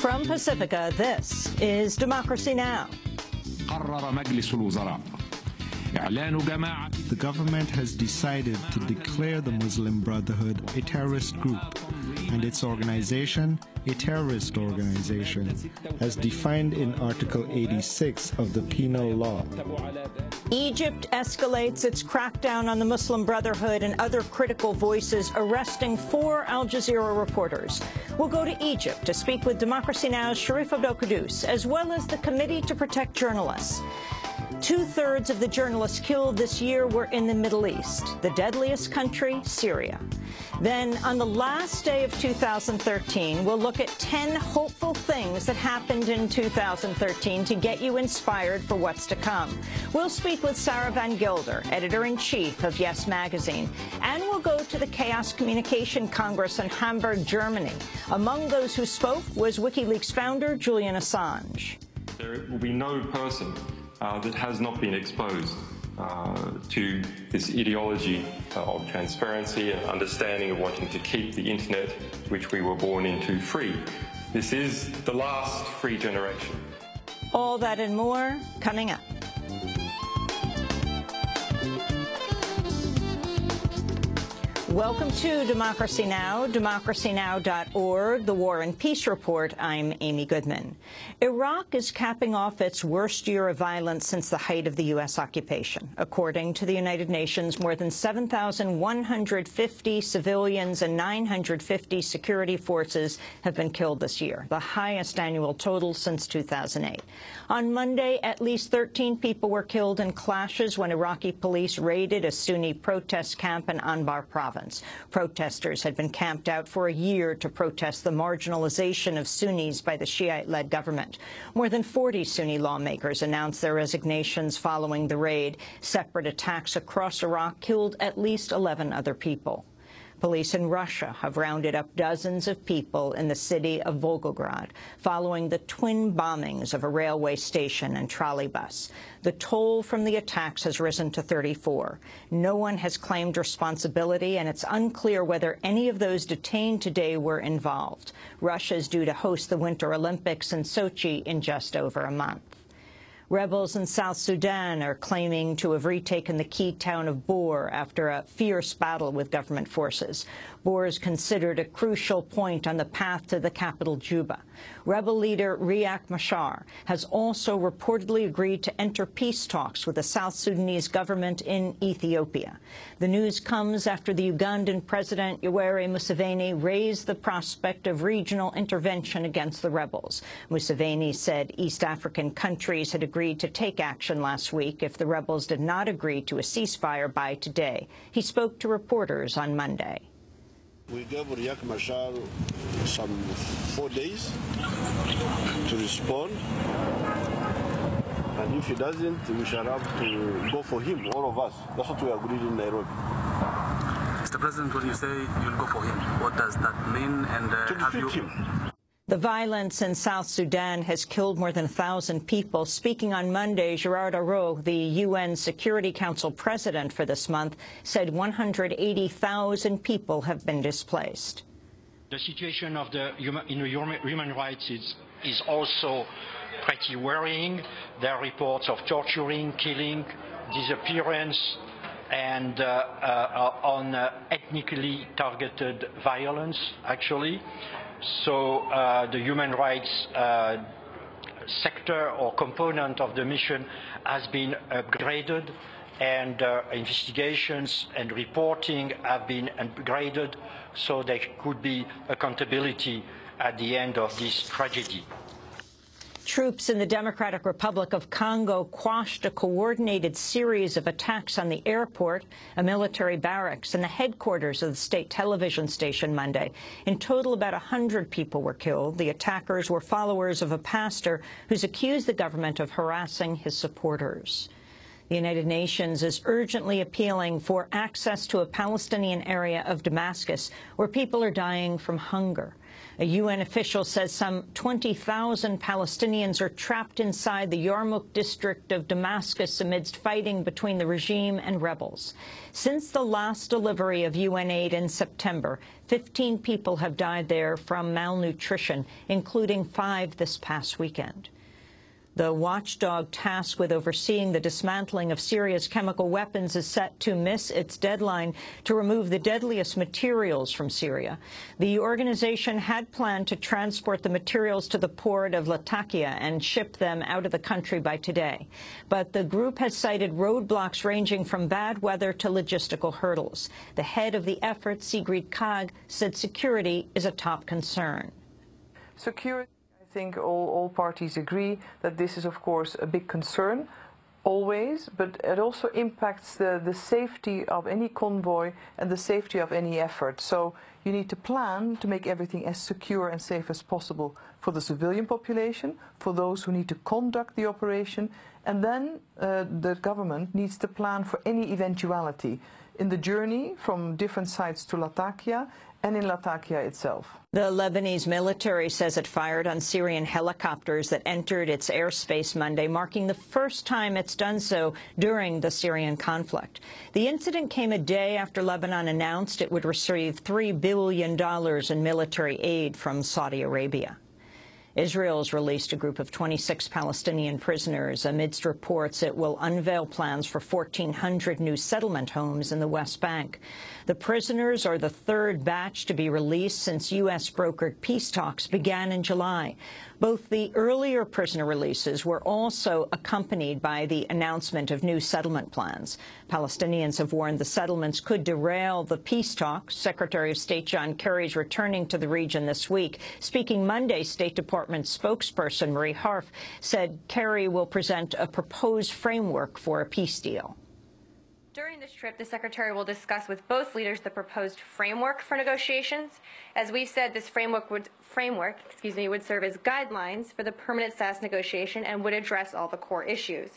From Pacifica, this is Democracy Now! The government has decided to declare the Muslim Brotherhood a terrorist group and its organization a terrorist organization, as defined in Article 86 of the Penal Law. Egypt escalates its crackdown on the Muslim Brotherhood and other critical voices, arresting 4 Al Jazeera reporters. We'll go to Egypt to speak with Democracy Now!'s Sharif Abdel-Quddus, as well as the Committee to Protect Journalists. 2/3 of the journalists killed this year were in the Middle East, the deadliest country, Syria. Then, on the last day of 2013, we'll look at 10 hopeful things that happened in 2013 to get you inspired for what's to come. We'll speak with Sarah Van Gilder, editor-in-chief of Yes Magazine, and we'll go to the Chaos Communication Congress in Hamburg, Germany. Among those who spoke was WikiLeaks founder Julian Assange. There will be no person that has not been exposed to this ideology of transparency and understanding of wanting to keep the internet, which we were born into, free. This is the last free generation. All that and more coming up. Welcome to Democracy Now!, democracynow.org, the War and Peace Report. I'm Amy Goodman. Iraq is capping off its worst year of violence since the height of the U.S. occupation. According to the United Nations, more than 7,150 civilians and 950 security forces have been killed this year, the highest annual total since 2008. On Monday, at least 13 people were killed in clashes when Iraqi police raided a Sunni protest camp in Anbar province. Protesters had been camped out for a year to protest the marginalization of Sunnis by the Shiite-led government. More than 40 Sunni lawmakers announced their resignations following the raid. Separate attacks across Iraq killed at least 11 other people. Police in Russia have rounded up dozens of people in the city of Volgograd following the twin bombings of a railway station and trolley bus. The toll from the attacks has risen to 34. No one has claimed responsibility, and it's unclear whether any of those detained today were involved. Russia is due to host the Winter Olympics in Sochi in just over a month. Rebels in South Sudan are claiming to have retaken the key town of Boer after a fierce battle with government forces. Boer is considered a crucial point on the path to the capital, Juba. Rebel leader Riek Machar has also reportedly agreed to enter peace talks with the South Sudanese government in Ethiopia. The news comes after the Ugandan President Yoweri Museveni raised the prospect of regional intervention against the rebels. Museveni said East African countries had agreed to take action last week if the rebels did not agree to a ceasefire by today. He spoke to reporters on Monday. We gave Riek Machar some 4 days to respond, and if he doesn't, we shall have to go for him, all of us. That's what we agreed in Nairobi. Mr. President, when you say you'll go for him, what does that mean? And have you... The violence in South Sudan has killed more than 1,000 people. Speaking on Monday, Gerard Araud, the UN Security Council president for this month, said 180,000 people have been displaced. The situation of the human rights is also pretty worrying. There are reports of torturing, killing, disappearance, and on ethnically targeted violence, actually. So the human rights sector or component of the mission has been upgraded, and investigations and reporting have been upgraded so there could be accountability at the end of this tragedy. Troops in the Democratic Republic of Congo quashed a coordinated series of attacks on the airport, a military barracks, and the headquarters of the state television station Monday. In total, about 100 people were killed. The attackers were followers of a pastor who's accused the government of harassing his supporters. The United Nations is urgently appealing for access to a Palestinian area of Damascus where people are dying from hunger. A UN official says some 20,000 Palestinians are trapped inside the Yarmouk district of Damascus amidst fighting between the regime and rebels. Since the last delivery of UN aid in September, 15 people have died there from malnutrition, including 5 this past weekend. The watchdog tasked with overseeing the dismantling of Syria's chemical weapons is set to miss its deadline to remove the deadliest materials from Syria. The organization had planned to transport the materials to the port of Latakia and ship them out of the country by today. But the group has cited roadblocks ranging from bad weather to logistical hurdles. The head of the effort, Sigrid Kaag, said security is a top concern. Security. I think all parties agree that this is, of course, a big concern, always, but it also impacts the safety of any convoy and the safety of any effort. So you need to plan to make everything as secure and safe as possible for the civilian population, for those who need to conduct the operation, and then the government needs to plan for any eventuality in the journey from different sites to Latakia and in Latakia itself. The Lebanese military says it fired on Syrian helicopters that entered its airspace Monday, marking the first time it's done so during the Syrian conflict. The incident came a day after Lebanon announced it would receive $3 billion in military aid from Saudi Arabia. Israel's released a group of 26 Palestinian prisoners amidst reports it will unveil plans for 1,400 new settlement homes in the West Bank. The prisoners are the third batch to be released since U.S.-brokered peace talks began in July. Both the earlier prisoner releases were also accompanied by the announcement of new settlement plans. Palestinians have warned the settlements could derail the peace talks. Secretary of State John Kerry is returning to the region this week. Speaking Monday, State Department spokesperson Marie Harf said Kerry will present a proposed framework for a peace deal. During this trip, the Secretary will discuss with both leaders the proposed framework for negotiations. As we've said, this framework would serve as guidelines for the permanent status negotiation and would address all the core issues.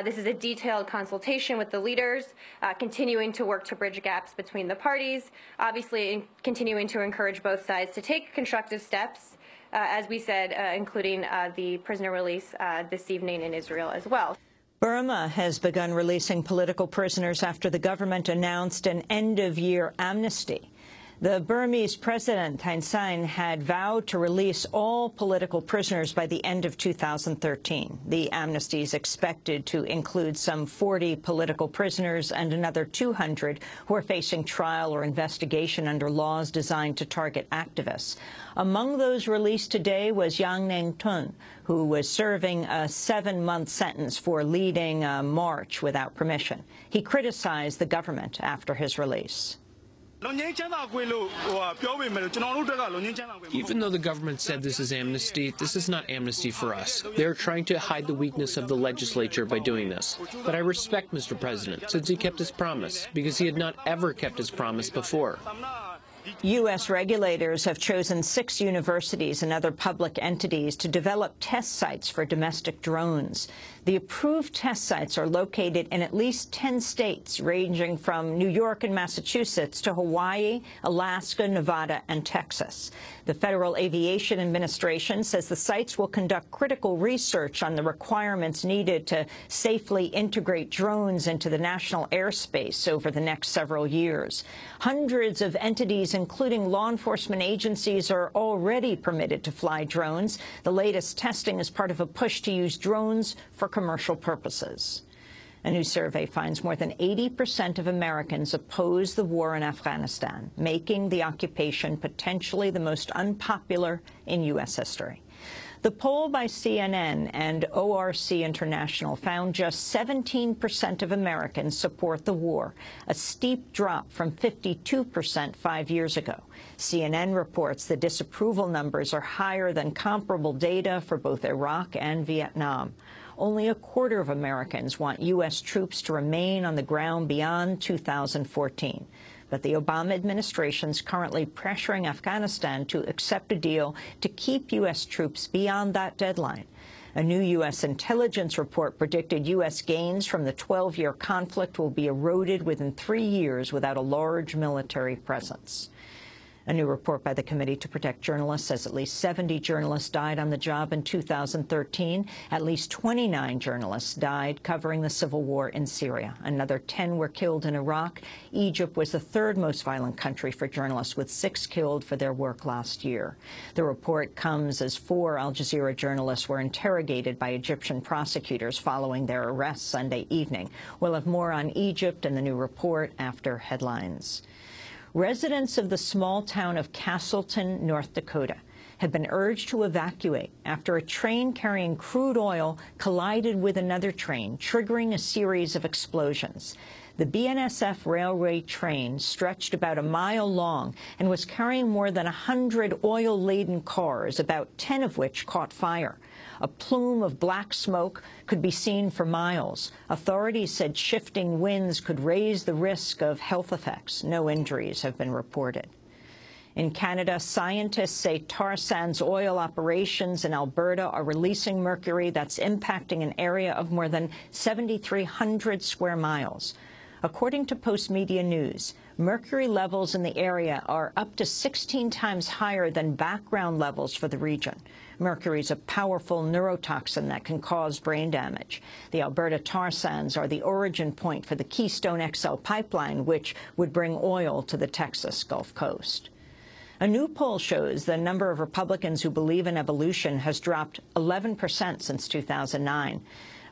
This is a detailed consultation with the leaders, continuing to work to bridge gaps between the parties, obviously continuing to encourage both sides to take constructive steps, as we said, including the prisoner release this evening in Israel as well. Burma has begun releasing political prisoners after the government announced an end-of-year amnesty. The Burmese president, Thein Sein, had vowed to release all political prisoners by the end of 2013. The amnesty is expected to include some 40 political prisoners and another 200 who are facing trial or investigation under laws designed to target activists. Among those released today was Yang Neng-tun, who was serving a 7-month sentence for leading a march without permission. He criticized the government after his release. Even though the government said this is amnesty, this is not amnesty for us. They are trying to hide the weakness of the legislature by doing this. But I respect Mr. President, since he kept his promise, because he had not ever kept his promise before. U.S. regulators have chosen 6 universities and other public entities to develop test sites for domestic drones. The approved test sites are located in at least 10 states, ranging from New York and Massachusetts to Hawaii, Alaska, Nevada, and Texas. The Federal Aviation Administration says the sites will conduct critical research on the requirements needed to safely integrate drones into the national airspace over the next several years. Hundreds of entities, including law enforcement agencies, are already permitted to fly drones. The latest testing is part of a push to use drones for commercial purposes. A new survey finds more than 80% of Americans oppose the war in Afghanistan, making the occupation potentially the most unpopular in U.S. history. The poll by CNN and ORC International found just 17% of Americans support the war, a steep drop from 52% 5 years ago. CNN reports the disapproval numbers are higher than comparable data for both Iraq and Vietnam. Only a quarter of Americans want U.S. troops to remain on the ground beyond 2014. But the Obama administration is currently pressuring Afghanistan to accept a deal to keep U.S. troops beyond that deadline. A new U.S. intelligence report predicted U.S. gains from the 12-year conflict will be eroded within 3 years without a large military presence. A new report by the Committee to Protect Journalists says at least 70 journalists died on the job in 2013. At least 29 journalists died covering the civil war in Syria. Another 10 were killed in Iraq. Egypt was the third most violent country for journalists, with 6 killed for their work last year. The report comes as 4 Al Jazeera journalists were interrogated by Egyptian prosecutors following their arrest Sunday evening. We'll have more on Egypt and the new report after headlines. Residents of the small town of Castleton, North Dakota, have been urged to evacuate after a train carrying crude oil collided with another train, triggering a series of explosions. The BNSF railway train stretched about a mile long and was carrying more than 100 oil-laden cars, about 10 of which caught fire. A plume of black smoke could be seen for miles. Authorities said shifting winds could raise the risk of health effects. No injuries have been reported. In Canada, scientists say tar sands oil operations in Alberta are releasing mercury that's impacting an area of more than 7,300 square miles. According to Post Media News, mercury levels in the area are up to 16 times higher than background levels for the region. Mercury is a powerful neurotoxin that can cause brain damage. The Alberta tar sands are the origin point for the Keystone XL pipeline, which would bring oil to the Texas Gulf Coast. A new poll shows the number of Republicans who believe in evolution has dropped 11% since 2009.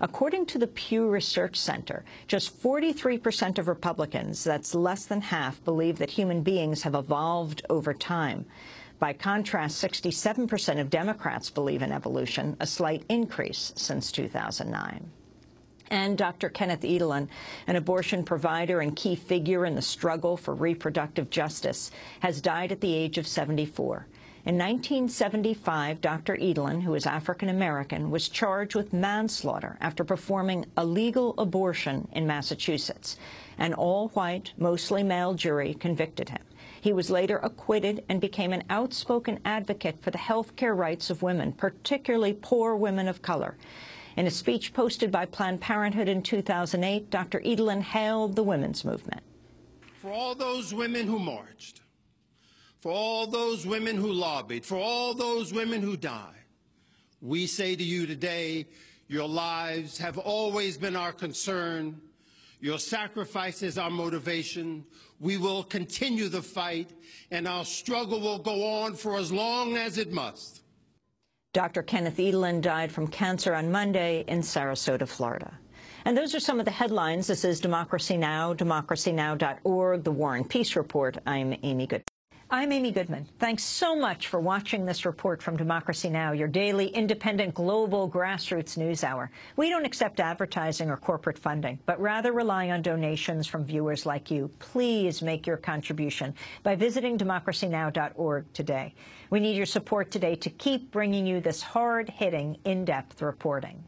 According to the Pew Research Center, just 43% of Republicans, that's less than half, believe that human beings have evolved over time. By contrast, 67% of Democrats believe in evolution, a slight increase since 2009. And Dr. Kenneth Edelman, an abortion provider and key figure in the struggle for reproductive justice, has died at the age of 74. In 1975, Dr. Edelman, who is African-American, was charged with manslaughter after performing a legal abortion in Massachusetts. An all-white, mostly male jury convicted him. He was later acquitted and became an outspoken advocate for the health care rights of women, particularly poor women of color. In a speech posted by Planned Parenthood in 2008, Dr. Edelman hailed the women's movement. For all those women who marched, for all those women who lobbied, for all those women who died, we say to you today, your lives have always been our concern. Your sacrifice is our motivation. We will continue the fight, and our struggle will go on for as long as it must. Dr. Kenneth Edelman died from cancer on Monday in Sarasota, Florida. And those are some of the headlines. This is Democracy Now!, democracynow.org, The War and Peace Report. I'm Amy Goodman. Thanks so much for watching this report from Democracy Now!, your daily, independent, global, grassroots news hour. We don't accept advertising or corporate funding, but rather rely on donations from viewers like you. Please make your contribution by visiting democracynow.org today. We need your support today to keep bringing you this hard-hitting, in-depth reporting.